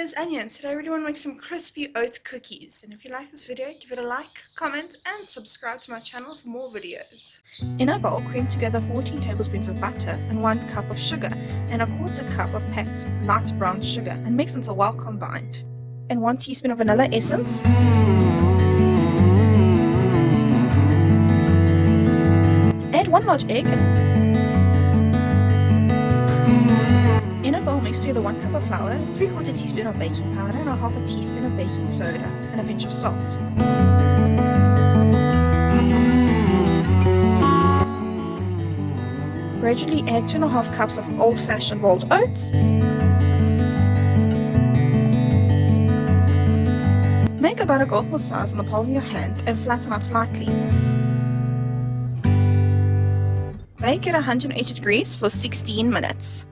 is Anya, and today I really want to make some crispy oat cookies. And if you like this video, give it a like, comment, and subscribe to my channel for more videos. In a bowl, cream together 14 tablespoons of butter and 1 cup of sugar and a quarter cup of packed light brown sugar and mix until well combined. And 1 teaspoon of vanilla essence. Add 1 large egg. In a bowl, mix together 1 cup of flour, 3/4 teaspoon of baking powder, and a 1/2 teaspoon of baking soda, and a pinch of salt. Gradually add 2.5 cups of old-fashioned rolled oats. Make about a golf ball size on the palm of your hand and flatten out slightly. Bake at 180 degrees for 16 minutes.